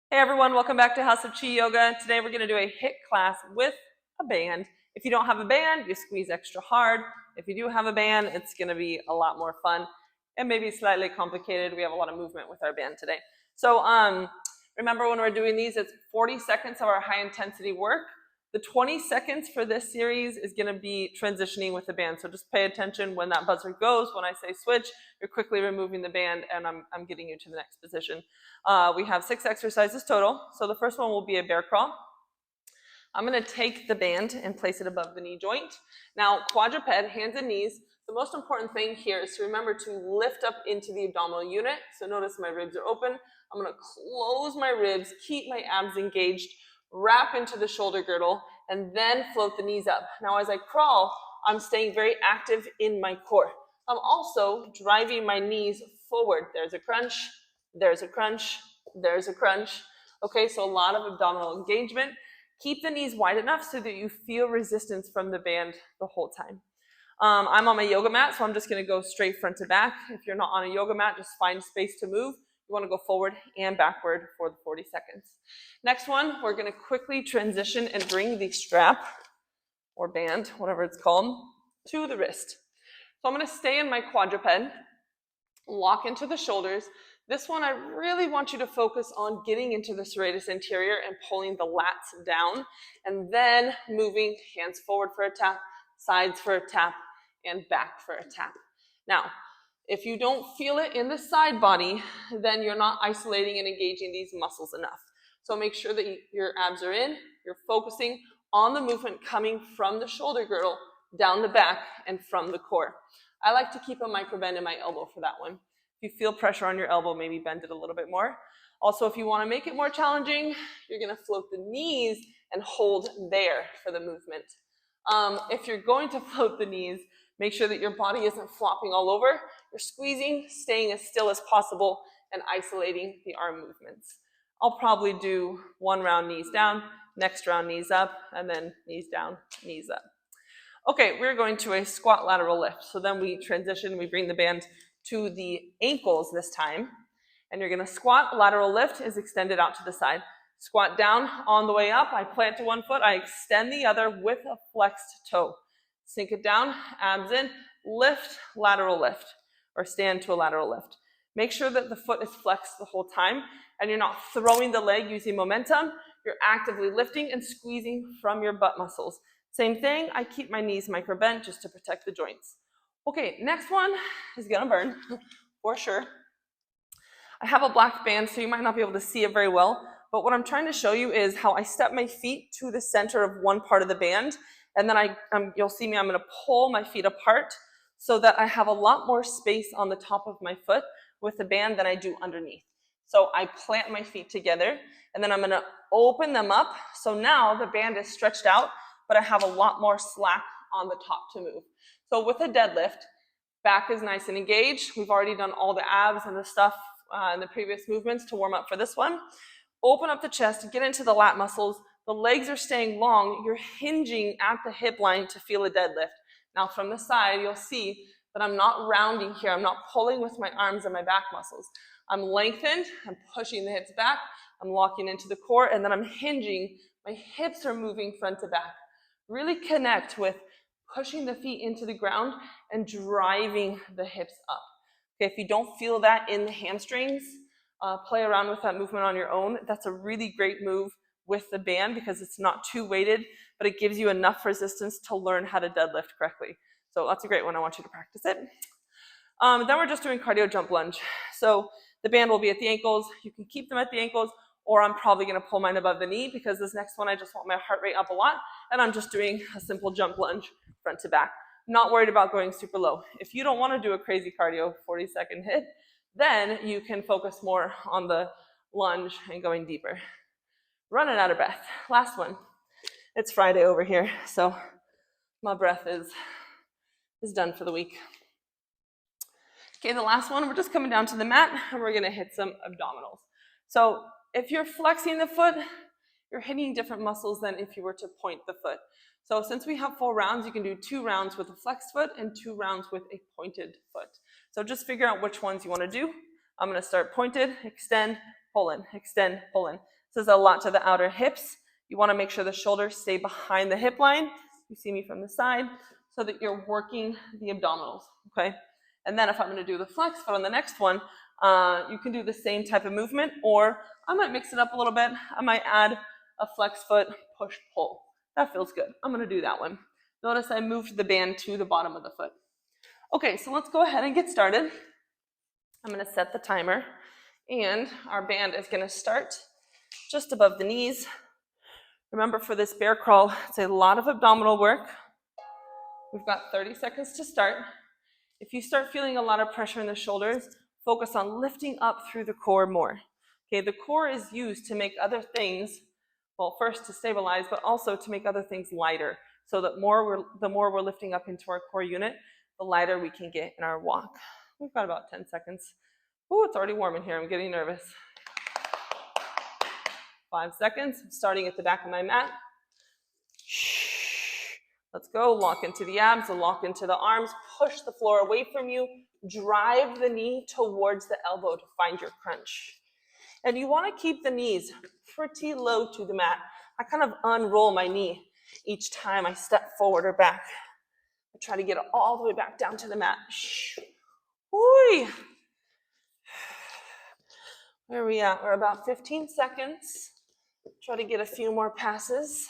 Hey everyone, welcome back to House of Chi Yoga. Today we're going to do a HIIT class with a band. If you don't have a band, you squeeze extra hard. If you do have a band, it's going to be a lot more fun and maybe slightly complicated. We have a lot of movement with our band today. So remember when we're doing these, it's 40 seconds of our high intensity work. The 20 seconds for this series is going to be transitioning with the band. So just pay attention when that buzzer goes. When I say switch, you're quickly removing the band and I'm getting you to the next position. We have 6 exercises total. So the first one will be a bear crawl. I'm going to take the band and place it above the knee joint. Now, quadruped, hands and knees. The most important thing here is to remember to lift up into the abdominal unit. So notice my ribs are open. I'm going to close my ribs, keep my abs engaged, wrap into the shoulder girdle, and then float the knees up. Now, as I crawl, I'm staying very active in my core. I'm also driving my knees forward. There's a crunch, there's a crunch, there's a crunch. Okay, so a lot of abdominal engagement. Keep the knees wide enough so that you feel resistance from the band the whole time. I'm on my yoga mat, so I'm just going to go straight front to back. If you're not on a yoga mat, just find space to move. You want to go forward and backward for the 40 seconds. Next one, we're going to quickly transition and bring the strap or band, whatever it's called, to the wrist. So I'm going to stay in my quadruped, lock into the shoulders. This one, I really want you to focus on getting into the serratus anterior and pulling the lats down, and then moving hands forward for a tap, sides for a tap, and back for a tap. Now, if you don't feel it in the side body, then you're not isolating and engaging these muscles enough. So make sure that your abs are in, you're focusing on the movement coming from the shoulder girdle, down the back, and from the core. I like to keep a micro bend in my elbow for that one. If you feel pressure on your elbow, maybe bend it a little bit more. Also, if you want to make it more challenging, you're going to float the knees and hold there for the movement. If you're going to float the knees, make sure that your body isn't flopping all over. You're squeezing, staying as still as possible, and isolating the arm movements. I'll probably do one round knees down, next round knees up, and then knees down, knees up. Okay, we're going to a squat lateral lift. So then we transition, we bring the band to the ankles this time. And you're going to squat. Lateral lift is extended out to the side. Squat down on the way up. I plant to one foot. I extend the other with a flexed toe. Sink it down, abs in, lift, lateral lift, or stand to a lateral lift. Make sure that the foot is flexed the whole time and you're not throwing the leg using momentum. You're actively lifting and squeezing from your butt muscles. Same thing, I keep my knees micro bent just to protect the joints. Okay, next one is gonna burn, for sure. I have a black band, so you might not be able to see it very well, but what I'm trying to show you is how I step my feet to the center of one part of the band, and then you'll see me, I'm gonna pull my feet apart so that I have a lot more space on the top of my foot with the band than I do underneath. So I plant my feet together, and then I'm gonna open them up, so now the band is stretched out, but I have a lot more slack on the top to move. So with a deadlift, back is nice and engaged. We've already done all the abs and the stuff in the previous movements to warm up for this one. Open up the chest, get into the lat muscles. The legs are staying long. You're hinging at the hip line to feel a deadlift. Now from the side, you'll see that I'm not rounding here. I'm not pulling with my arms and my back muscles. I'm lengthened, I'm pushing the hips back, I'm locking into the core, and then I'm hinging. My hips are moving front to back. Really connect with pushing the feet into the ground and driving the hips up. Okay, if you don't feel that in the hamstrings, play around with that movement on your own. That's a really great move with the band because it's not too weighted, but it gives you enough resistance to learn how to deadlift correctly. So that's a great one. I want you to practice it. Then we're just doing cardio jump lunge. So the band will be at the ankles. You can keep them at the ankles, or I'm probably going to pull mine above the knee because this next one I just want my heart rate up a lot, and I'm just doing a simple jump lunge front to back. Not worried about going super low. If you don't want to do a crazy cardio 40-second HIIT, then you can focus more on the lunge and going deeper. Running out of breath. Last one. It's Friday over here, so my breath is done for the week. Okay, the last one, we're just coming down to the mat and we're gonna hit some abdominals. So if you're flexing the foot, you're hitting different muscles than if you were to point the foot. So since we have 4 rounds, you can do 2 rounds with a flexed foot and 2 rounds with a pointed foot. So just figure out which ones you want to do. I'm going to start pointed, extend, pull in, extend, pull in. This is a lot to the outer hips. You want to make sure the shoulders stay behind the hip line. You see me from the side so that you're working the abdominals, okay? And then if I'm going to do the flex foot on the next one, you can do the same type of movement, or I might mix it up a little bit. I might add a flex foot push pull. That feels good. I'm going to do that one. Notice I moved the band to the bottom of the foot. Okay, so let's go ahead and get started. I'm going to set the timer, and our band is going to start just above the knees. Remember, for this bear crawl, it's a lot of abdominal work. We've got 30 seconds to start. If you start feeling a lot of pressure in the shoulders, focus on lifting up through the core more. Okay, the core is used to make other things, well, first to stabilize, but also to make other things lighter, so that the more we're lifting up into our core unit, the lighter we can get in our walk. We've got about 10 seconds. Oh, it's already warm in here. I'm getting nervous. 5 seconds. I'm starting at the back of my mat. Let's go. Lock into the abs, lock into the arms. Push the floor away from you. Drive the knee towards the elbow to find your crunch. And you want to keep the knees pretty low to the mat. I kind of unroll my knee each time I step forward or back. I try to get it all the way back down to the mat. Whee! Where are we at? We're about 15 seconds. Try to get a few more passes.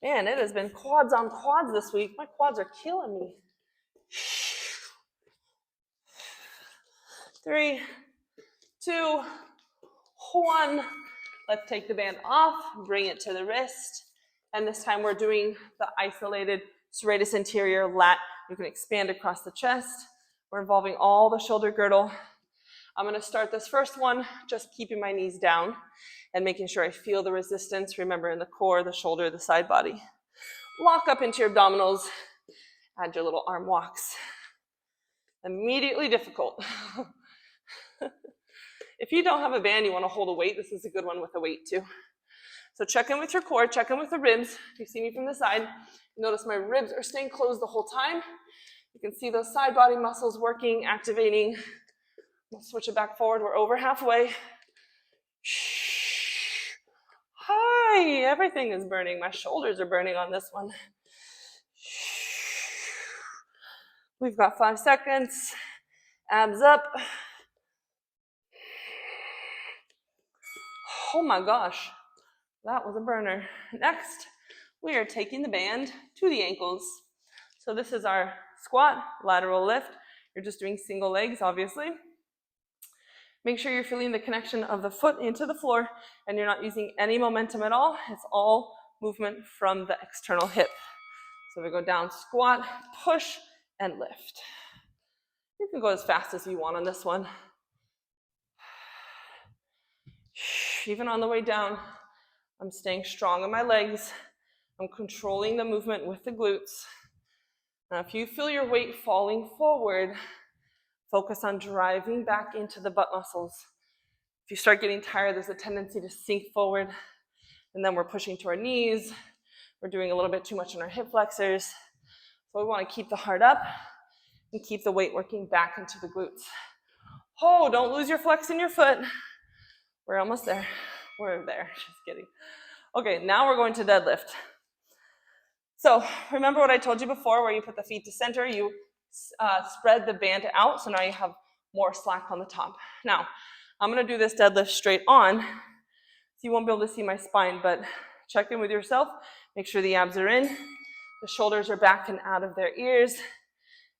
Man, it has been quads on quads this week. My quads are killing me. 3, 2, 1. Let's take the band off, bring it to the wrist. And this time we're doing the isolated serratus anterior lat. You can expand across the chest. We're involving all the shoulder girdle. I'm going to start this first one just keeping my knees down and making sure I feel the resistance. Remember, in the core, the shoulder, the side body. Lock up into your abdominals. Add your little arm walks. Immediately difficult. If you don't have a band, you want to hold a weight, this is a good one with a weight too. So check in with your core, check in with the ribs. If you see me from the side, notice my ribs are staying closed the whole time. You can see those side body muscles working, activating. We'll switch it back forward. We're over halfway. Hi, everything is burning. My shoulders are burning on this one. We've got 5 seconds. Abs up. Oh my gosh, that was a burner. Next, we are taking the band to the ankles. So this is our squat, lateral lift. You're just doing single legs, obviously. Make sure you're feeling the connection of the foot into the floor and you're not using any momentum at all. It's all movement from the external hip. So we go down, squat, push, and lift. You can go as fast as you want on this one. Even on the way down, I'm staying strong in my legs. I'm controlling the movement with the glutes. Now, if you feel your weight falling forward, focus on driving back into the butt muscles. If you start getting tired, there's a tendency to sink forward, and then we're pushing to our knees. We're doing a little bit too much in our hip flexors. So we want to keep the heart up and keep the weight working back into the glutes. Oh, don't lose your flex in your foot. We're almost there. We're there. Just kidding. Okay, now we're going to deadlift. So remember what I told you before, where you put the feet to center, you spread the band out, so now you have more slack on the top. Now, I'm going to do this deadlift straight on, so you won't be able to see my spine, but check in with yourself. Make sure the abs are in, the shoulders are back and out of their ears.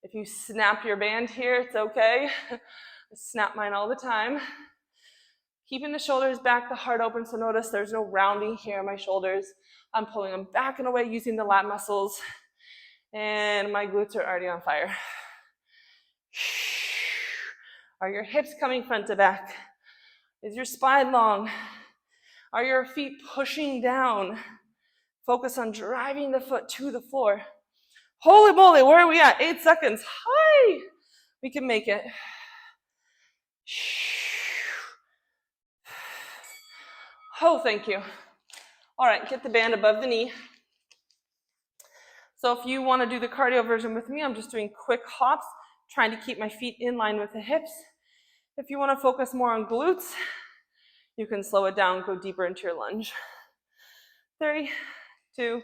If you snap your band here, it's okay. I snap mine all the time. Keeping the shoulders back, the heart open, so notice there's no rounding here in my shoulders. I'm pulling them back and away using the lat muscles, and my glutes are already on fire. Are your hips coming front to back? Is your spine long? Are your feet pushing down? Focus on driving the foot to the floor. Holy moly, where are we at? 8 seconds. Hi! We can make it. Oh, thank you. All right, get the band above the knee. So if you want to do the cardio version with me, I'm just doing quick hops, trying to keep my feet in line with the hips. If you want to focus more on glutes, You can slow it down, go deeper into your lunge. 3, 2,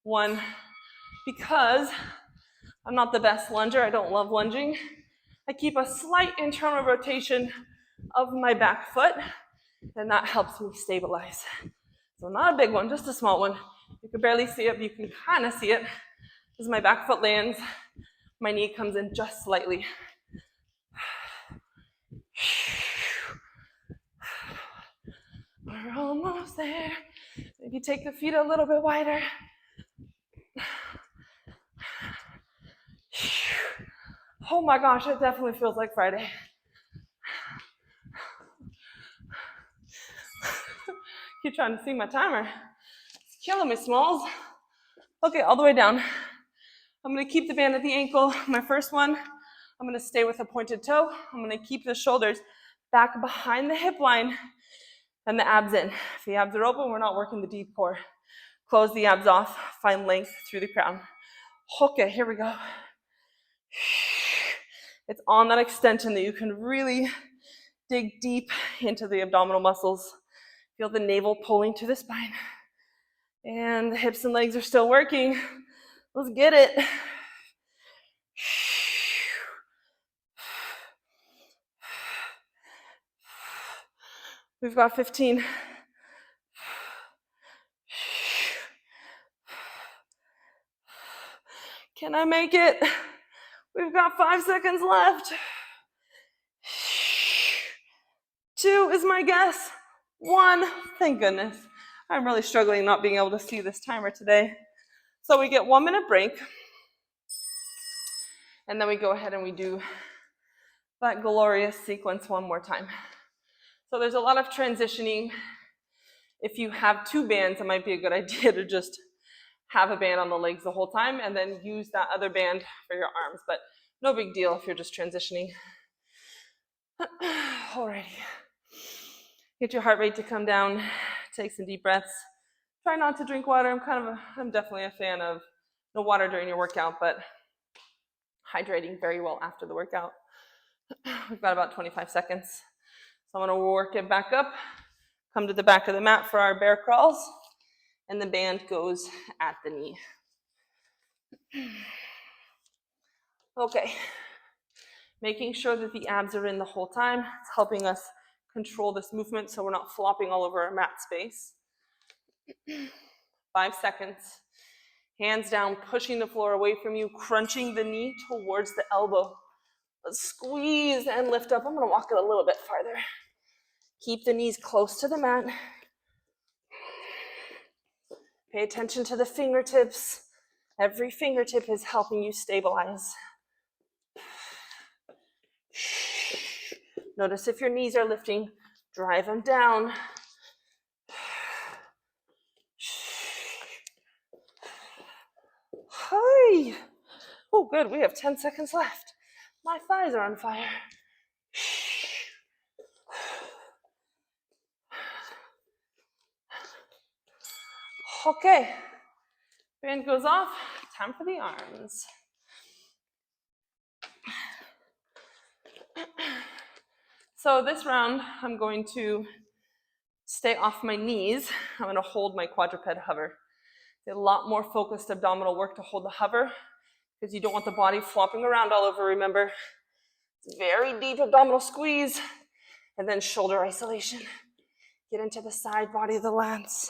1. Because I'm not the best lunger, I don't love lunging, I keep a slight internal rotation of my back foot, and that helps me stabilize. So not a big one, just a small one. You can barely see it, but you can kind of see it. As my back foot lands, my knee comes in just slightly. We're almost there. Maybe take the feet a little bit wider. Oh my gosh, it definitely feels like Friday. Keep trying to see my timer. It's killing me, Smalls. Okay, all the way down. I'm gonna keep the band at the ankle. My first one, I'm gonna stay with a pointed toe. I'm gonna keep the shoulders back behind the hip line and the abs in. If the abs are open, we're not working the deep core. Close the abs off, find length through the crown. Okay, here we go. It's on that extension that you can really dig deep into the abdominal muscles. Feel the navel pulling to the spine. And the hips and legs are still working. Let's get it. We've got 15. Can I make it? We've got 5 seconds left. 2 is my guess. 1, thank goodness. I'm really struggling not being able to see this timer today. So we get 1 minute break. And then we go ahead and we do that glorious sequence one more time. So there's a lot of transitioning. If you have 2 bands, it might be a good idea to just have a band on the legs the whole time and then use that other band for your arms. But no big deal if you're just transitioning. Alrighty. Get your heart rate to come down. Take some deep breaths. Try not to drink water. I'm definitely a fan of no water during your workout, but hydrating very well after the workout. We've got about 25 seconds. So I'm going to work it back up. Come to the back of the mat for our bear crawls. And the band goes at the knee. Okay. Making sure that the abs are in the whole time. It's helping us control this movement so we're not flopping all over our mat space. 5 seconds. Hands down, pushing the floor away from you, crunching the knee towards the elbow. Let's squeeze and lift up. I'm going to walk it a little bit farther. Keep the knees close to the mat. Pay attention to the fingertips. Every fingertip is helping you stabilize. Notice if your knees are lifting, drive them down. Hi. Oh, good. We have 10 seconds left. My thighs are on fire. Okay. Band goes off. Time for the arms. So this round, I'm going to stay off my knees. I'm going to hold my quadruped hover. It's a lot more focused abdominal work to hold the hover because you don't want the body flopping around all over, remember. It's very deep abdominal squeeze and then shoulder isolation. Get into the side body of the lats.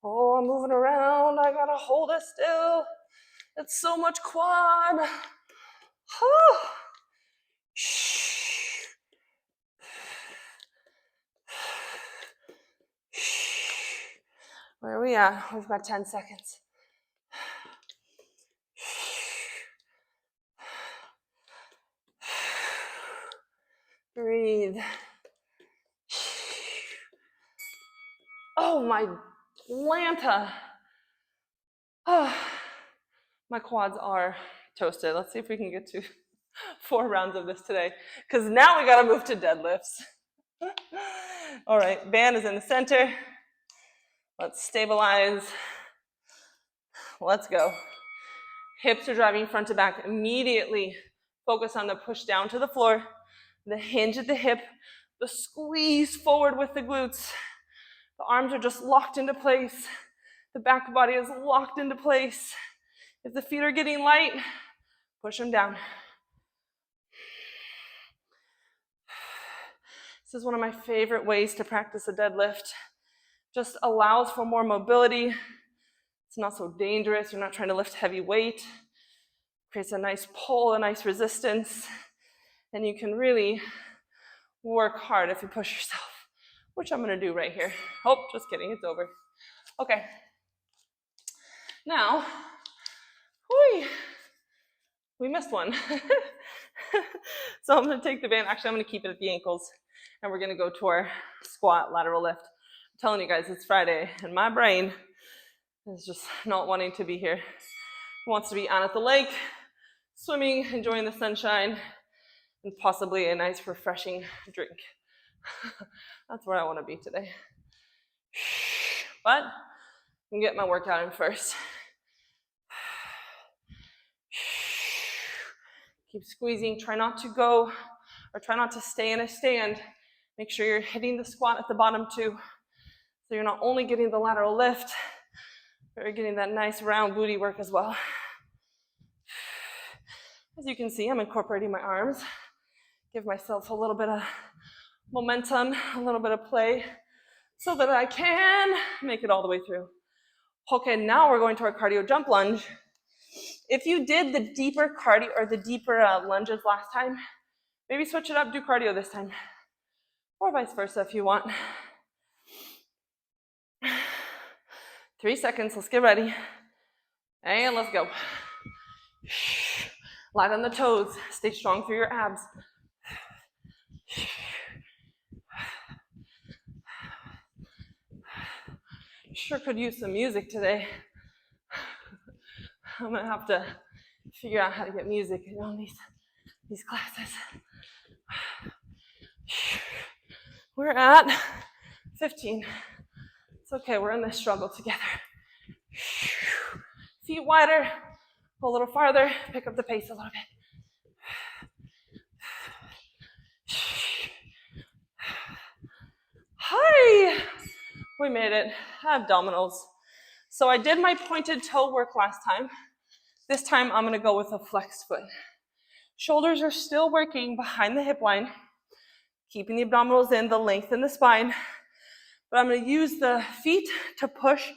Oh, I'm moving around. I gotta hold it still. It's so much quad. Where are we at? We've got 10 seconds. Breathe. Oh, my Lanta. Oh, my quads are toasted. Let's see if we can get to 4 rounds of this today, because now we got to move to deadlifts. All right, band is in the center. Let's stabilize. Let's go. Hips are driving front to back. Immediately focus on the push down to the floor, the hinge at the hip, the squeeze forward with the glutes. The arms are just locked into place. The back body is locked into place. If the feet are getting light, push them down. This is one of my favorite ways to practice a deadlift. Just allows for more mobility. It's not so dangerous. You're not trying to lift heavy weight. Creates a nice pull, a nice resistance. And you can really work hard if you push yourself, which I'm going to do right here. Oh, just kidding. It's over. Okay. Now, we missed one. So I'm going to take the band. Actually, I'm going to keep it at the ankles. And we're going to go to our squat lateral lift. I'm telling you guys, it's Friday, and my brain is just not wanting to be here. It wants to be out at the lake, swimming, enjoying the sunshine, and possibly a nice, refreshing drink. That's where I want to be today. But I'm going to get my workout in first. Keep squeezing. Try not to go, or try not to stay in a stand. Make sure you're hitting the squat at the bottom too. So you're not only getting the lateral lift, but you're getting that nice round booty work as well. As you can see, I'm incorporating my arms. Give myself a little bit of momentum, a little bit of play, so that I can make it all the way through. Okay, now we're going to our cardio jump lunge. If you did the deeper cardio or the deeper lunges last time, maybe switch it up, do cardio this time. Or vice versa if you want. 3 seconds, let's get ready. And let's go. Light on the toes, stay strong through your abs. Sure could use some music today. I'm gonna have to figure out how to get music on these classes. We're at 15. It's okay, we're in this struggle together. Feet wider, go a little farther, pick up the pace a little bit. Hi, we made it. Abdominals. So I did my pointed toe work last time. This time I'm gonna go with a flexed foot. Shoulders are still working behind the hip line, keeping the abdominals in, the length in the spine. But I'm gonna use the feet to push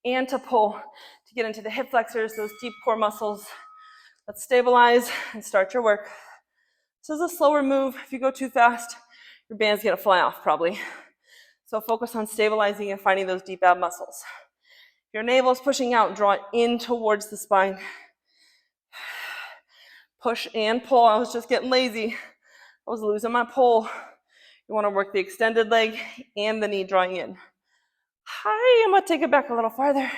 and to pull to get into the hip flexors, those deep core muscles. Let's stabilize and start your work. This is a slower move. If you go too fast, your band's gonna fly off probably. So focus on stabilizing and finding those deep ab muscles. If your navel is pushing out, draw it in towards the spine. Push and pull. I was just getting lazy. I was losing my pull. You want to work the extended leg and the knee drawing in. Hi, I'm going to take it back a little farther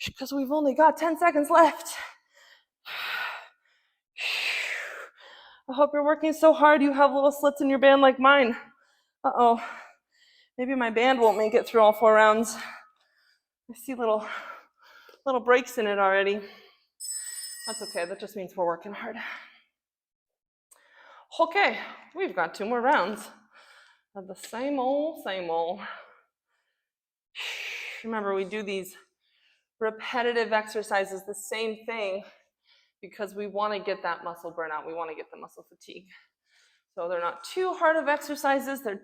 because we've only got 10 seconds left. I hope you're working so hard you have little slits in your band like mine. Uh-oh. Maybe my band won't make it through all 4 rounds. I see little breaks in it already. That's okay, that just means we're working hard. Okay, we've got 2 more rounds of the same old. Remember, we do these repetitive exercises, the same thing, because we want to get that muscle burnout. We want to get the muscle fatigue. So they're not too hard of exercises. They're